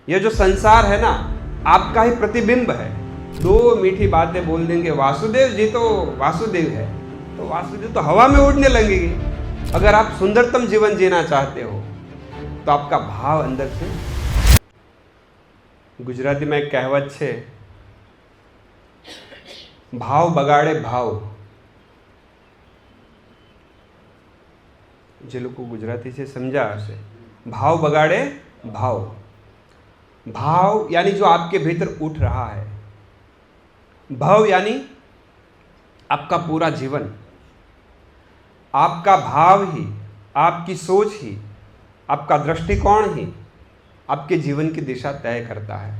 ये जो संसार है ना, आपका ही प्रतिबिंब है। दो मीठी बातें बोल देंगे वासुदेव जी तो वासुदेव है, तो वासुदेव तो हवा में उड़ने लगेंगे। अगर आप सुंदरतम जीवन जीना चाहते हो तो आपका भाव अंदर से। गुजराती में एक कहावत है, भाव बगाड़े भाव। જે લોકો ગુજરાતી છે સમજા હશે, भाव बगाड़े भाव। भाव यानी जो आपके भीतर उठ रहा है, भाव यानी आपका पूरा जीवन। आपका भाव ही, आपकी सोच ही, आपका दृष्टिकोण ही आपके जीवन की दिशा तय करता है।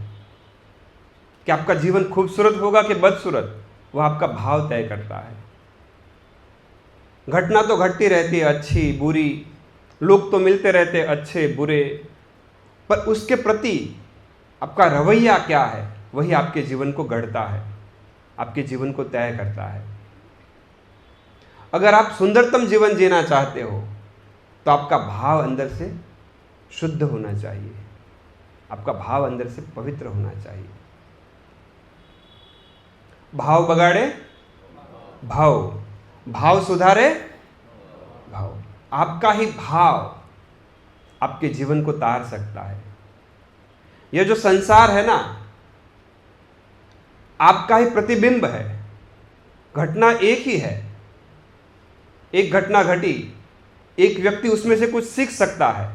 कि आपका जीवन खूबसूरत होगा कि बदसूरत, वह आपका भाव तय करता है। घटना तो घटती रहती है, अच्छी बुरी, लोग तो मिलते रहते हैं अच्छे बुरे, पर उसके प्रति आपका रवैया क्या है, वही आपके जीवन को गढ़ता है, आपके जीवन को तय करता है। अगर आप सुंदरतम जीवन जीना चाहते हो तो आपका भाव अंदर से शुद्ध होना चाहिए, आपका भाव अंदर से पवित्र होना चाहिए। भाव बगाड़े भाव, भाव सुधारे भाव। आपका ही भाव आपके जीवन को तार सकता है। यह जो संसार है ना, आपका ही प्रतिबिंब है। घटना एक ही है, एक घटना घटी, एक व्यक्ति उसमें से कुछ सीख सकता है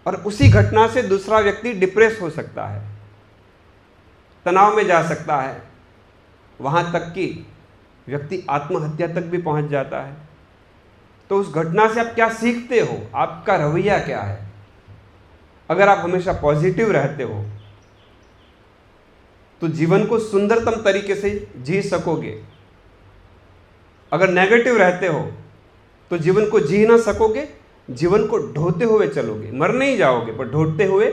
और उसी घटना से दूसरा व्यक्ति डिप्रेस हो सकता है, तनाव में जा सकता है, वहां तक कि व्यक्ति आत्महत्या तक भी पहुंच जाता है। तो उस घटना से आप क्या सीखते हो, आपका रवैया क्या है? अगर आप हमेशा पॉजिटिव रहते हो तो जीवन को सुंदरतम तरीके से जी सकोगे। अगर नेगेटिव रहते हो तो जीवन को जी ना सकोगे, जीवन को ढोते हुए चलोगे। मर नहीं जाओगे पर ढोते हुए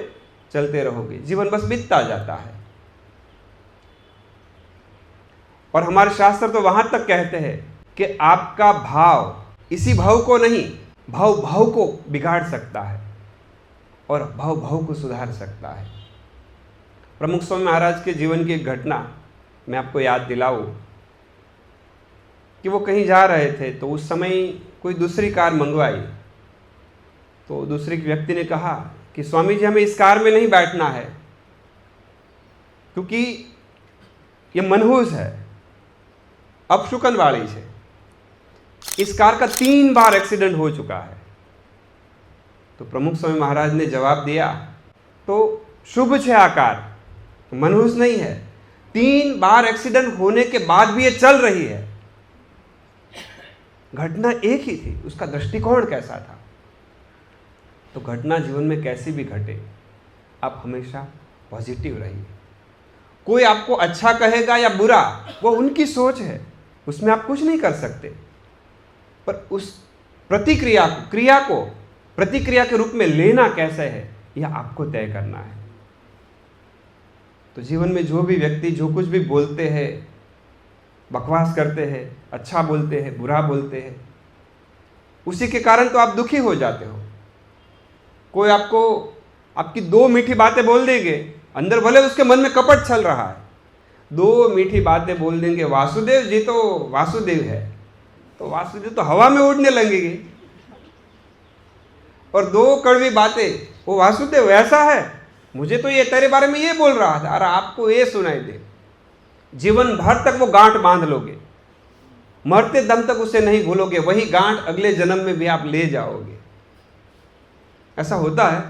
चलते रहोगे, जीवन बस बीतता जाता है। और हमारे शास्त्र तो वहां तक कहते हैं कि आपका भाव इसी भाव को नहीं, भाव भाव को बिगाड़ सकता है और भाव भाव को सुधार सकता है। प्रमुख स्वामी महाराज के जीवन की एक घटना मैं आपको याद दिलाऊं कि वो कहीं जा रहे थे, तो उस समय कोई दूसरी कार मंगवाई। तो दूसरे व्यक्ति ने कहा कि स्वामी जी हमें इस कार में नहीं बैठना है क्योंकि ये मनहूस है, अपशुकन वाली है। इस कार का 3 बार एक्सीडेंट हो चुका है। तो प्रमुख स्वामी महाराज ने जवाब दिया, तो शुभ है आ कार, मनहूस नहीं है। 3 बार एक्सीडेंट होने के बाद भी ये चल रही है। घटना एक ही थी, उसका दृष्टिकोण कैसा था। तो घटना जीवन में कैसी भी घटे, आप हमेशा पॉजिटिव रहिए। कोई आपको अच्छा कहेगा या बुरा, वो उनकी सोच है, उसमें आप कुछ नहीं कर सकते। पर उस प्रतिक्रिया को, क्रिया को प्रतिक्रिया के रूप में लेना कैसे है, यह आपको तय करना है। तो जीवन में जो भी व्यक्ति जो कुछ भी बोलते हैं, बकवास करते हैं, अच्छा बोलते हैं, बुरा बोलते हैं, उसी के कारण तो आप दुखी हो जाते हो। कोई आपको आपकी 2 मीठी बातें बोल देंगे, अंदर भले उसके मन में कपट चल रहा है, 2 मीठी बातें बोल देंगे वासुदेव जी तो वासुदेव है, तो वासुदेव तो हवा में उड़ने लगेंगे। और 2 कड़वी बातें, वो वासुदेव ऐसा है, मुझे तो ये तेरे बारे में ये बोल रहा था, अरे आपको ये सुनाई दे। जीवन भर तक वो गांठ बांध लोगे, मरते दम तक उसे नहीं भूलोगे, वही गांठ अगले जन्म में भी आप ले जाओगे। ऐसा होता है।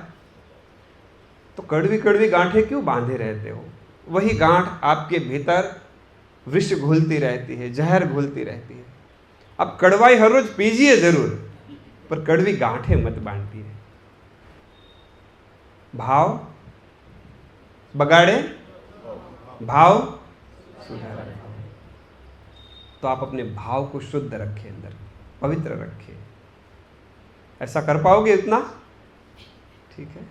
तो कड़वी कड़वी गांठें क्यों बांधे रहते हो? वही गांठ आपके भीतर विष घुलती रहती है, जहर घुलती रहती है। अब कड़वाई हर रोज पीजिए जरूर, पर कड़वी गांठें मत बांधिए। भाव बगाड़े भाव सुधारे भाव। तो आप अपने भाव को शुद्ध रखें, अंदर पवित्र रखें। ऐसा कर पाओगे इतना? ठीक है।